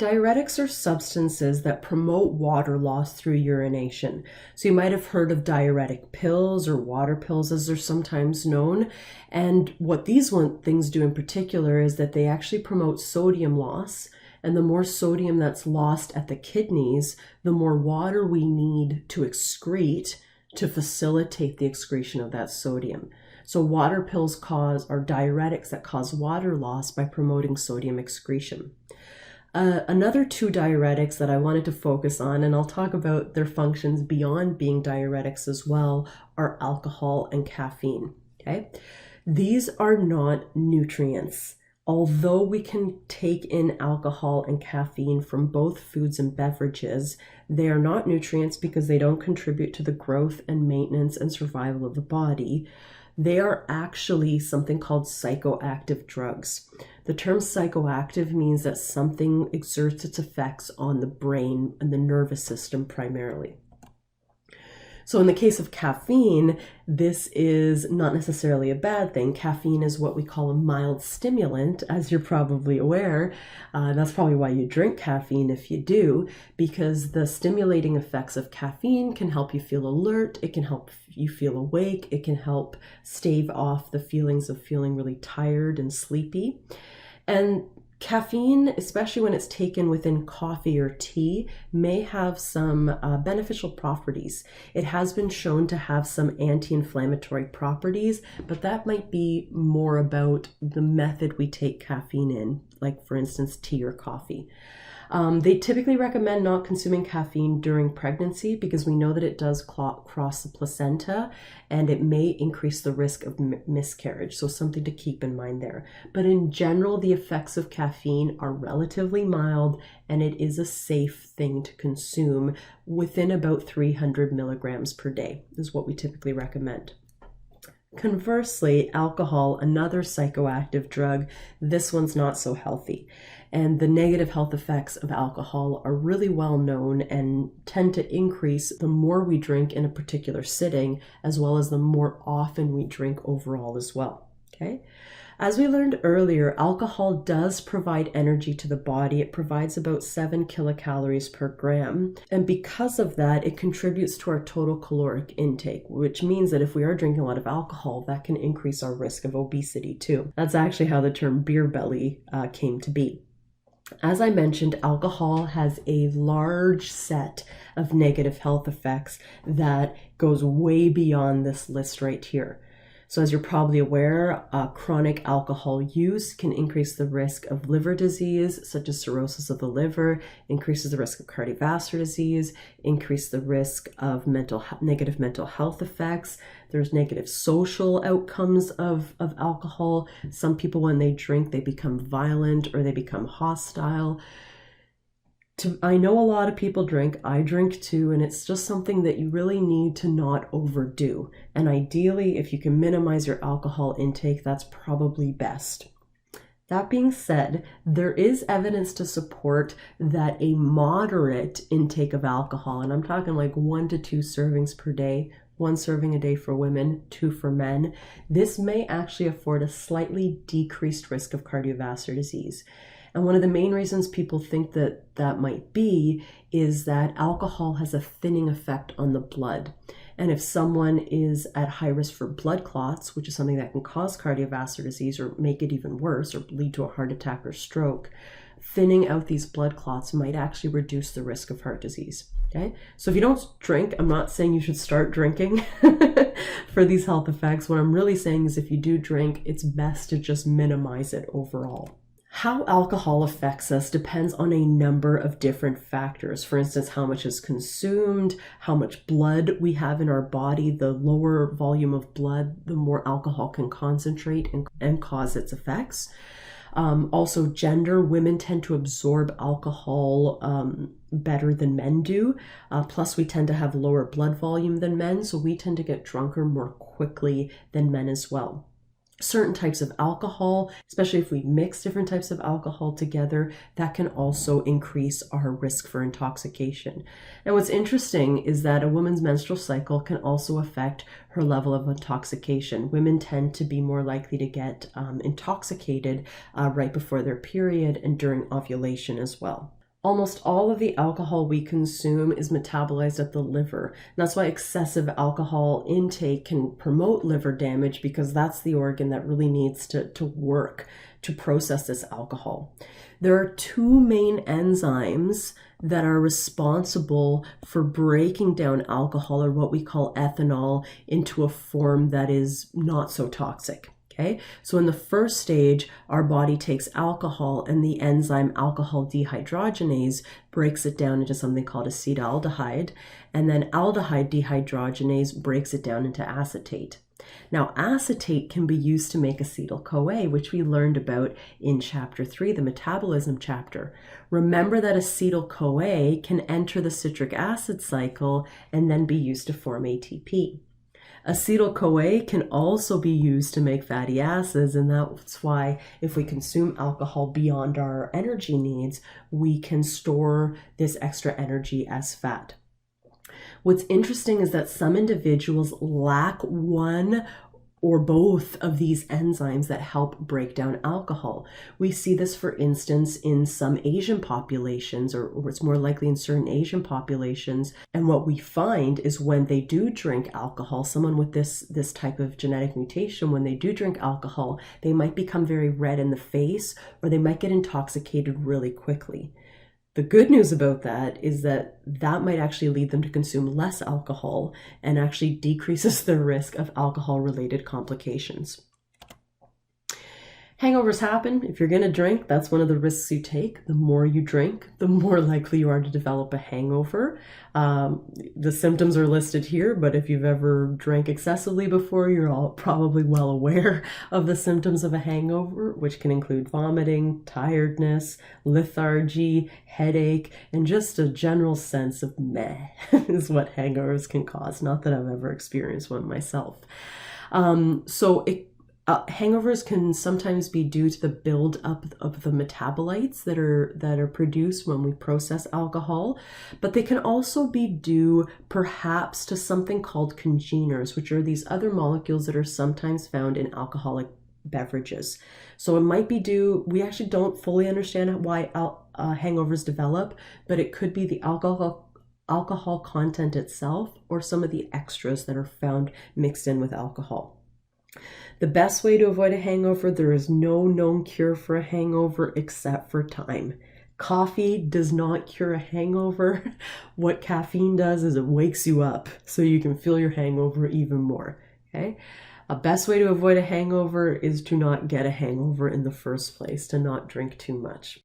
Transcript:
Diuretics are substances that promote water loss through urination. So you might have heard of diuretic pills or water pills as they're sometimes known. And what these things do in particular is that they actually promote sodium loss. And the more sodium that's lost at the kidneys, the more water we need to excrete to facilitate the excretion of that sodium. So water pills are diuretics that cause water loss by promoting sodium excretion. Another two diuretics that I wanted to focus on, and I'll talk about their functions beyond being diuretics as well, are alcohol and caffeine. Okay, these are not nutrients. Although we can take in alcohol and caffeine from both foods and beverages, they are not nutrients because they don't contribute to the growth and maintenance and survival of the body. They are actually something called psychoactive drugs. The term psychoactive means that something exerts its effects on the brain and the nervous system primarily. So in the case of caffeine, this is not necessarily a bad thing. Caffeine is what we call a mild stimulant, as you're probably aware. That's probably why you drink caffeine if you do, because the stimulating effects of caffeine can help you feel alert, it can help you feel awake, it can help stave off the feelings of feeling really tired and sleepy. And caffeine, especially when it's taken within coffee or tea, may have some beneficial properties. It has been shown to have some anti-inflammatory properties, but that might be more about the method we take caffeine in, like for instance, tea or coffee. They typically recommend not consuming caffeine during pregnancy because we know that it does cross the placenta and it may increase the risk of miscarriage. So something to keep in mind there. But in general, the effects of caffeine are relatively mild and it is a safe thing to consume within about 300 milligrams per day is what we typically recommend. Conversely, alcohol, another psychoactive drug, this one's not so healthy. And the negative health effects of alcohol are really well known and tend to increase the more we drink in a particular sitting, as well as the more often we drink overall as well. Okay? As we learned earlier, alcohol does provide energy to the body. It provides about 7 kilocalories per gram. And because of that, it contributes to our total caloric intake, which means that if we are drinking a lot of alcohol, that can increase our risk of obesity too. That's actually how the term beer belly came to be. As I mentioned, alcohol has a large set of negative health effects that goes way beyond this list right here. So as you're probably aware, chronic alcohol use can increase the risk of liver disease, such as cirrhosis of the liver, increases the risk of cardiovascular disease, increase the risk of negative mental health effects. There's negative social outcomes of alcohol. Some people, when they drink, they become violent or they become hostile. I know a lot of people drink, I drink too, and it's just something that you really need to not overdo. And ideally, if you can minimize your alcohol intake, that's probably best. That being said, there is evidence to support that a moderate intake of alcohol, and I'm talking like 1 to 2 servings per day, 1 serving a day for women, 2 for men, this may actually afford a slightly decreased risk of cardiovascular disease. And one of the main reasons people think that that might be is that alcohol has a thinning effect on the blood. And if someone is at high risk for blood clots, which is something that can cause cardiovascular disease or make it even worse or lead to a heart attack or stroke, thinning out these blood clots might actually reduce the risk of heart disease. Okay, so if you don't drink, I'm not saying you should start drinking for these health effects. What I'm really saying is if you do drink, it's best to just minimize it overall. How alcohol affects us depends on a number of different factors. For instance, how much is consumed, how much blood we have in our body. The lower volume of blood, the more alcohol can concentrate and cause its effects. Also, gender, women tend to absorb alcohol better than men do. Plus, we tend to have lower blood volume than men, so we tend to get drunker more quickly than men as well. Certain types of alcohol, especially if we mix different types of alcohol together, that can also increase our risk for intoxication. And what's interesting is that a woman's menstrual cycle can also affect her level of intoxication. Women tend to be more likely to get intoxicated right before their period and during ovulation as well. Almost all of the alcohol we consume is metabolized at the liver. And that's why excessive alcohol intake can promote liver damage, because that's the organ that really needs to work to process this alcohol. There are two main enzymes that are responsible for breaking down alcohol, or what we call ethanol, into a form that is not so toxic. Okay, so in the first stage, our body takes alcohol, and the enzyme alcohol dehydrogenase breaks it down into something called acetaldehyde, and then aldehyde dehydrogenase breaks it down into acetate. Now, acetate can be used to make acetyl-CoA, which we learned about in chapter 3, the metabolism chapter. Remember that acetyl-CoA can enter the citric acid cycle and then be used to form ATP. Acetyl-CoA can also be used to make fatty acids, and that's why if we consume alcohol beyond our energy needs, we can store this extra energy as fat. What's interesting is that some individuals lack one or both of these enzymes that help break down alcohol. We see this, for instance, in some Asian populations, or it's more likely in certain Asian populations. And what we find is when they do drink alcohol, someone with this type of genetic mutation, when they do drink alcohol, they might become very red in the face, or they might get intoxicated really quickly. The good news about that is that that might actually lead them to consume less alcohol and actually decreases the risk of alcohol-related complications. Hangovers happen. If you're going to drink, that's one of the risks you take. The more you drink, the more likely you are to develop a hangover. The symptoms are listed here, but if you've ever drank excessively before, you're all probably well aware of the symptoms of a hangover, which can include vomiting, tiredness, lethargy, headache, and just a general sense of meh is what hangovers can cause. Not that I've ever experienced one myself. Hangovers can sometimes be due to the buildup of the metabolites that are produced when we process alcohol, but they can also be due perhaps to something called congeners, which are these other molecules that are sometimes found in alcoholic beverages. So it might be due, we actually don't fully understand why hangovers develop, but it could be the alcohol content itself, or some of the extras that are found mixed in with alcohol. The best way to avoid a hangover, there is no known cure for a hangover except for time. Coffee does not cure a hangover. What caffeine does is it wakes you up so you can feel your hangover even more. Okay? A best way to avoid a hangover is to not get a hangover in the first place, to not drink too much.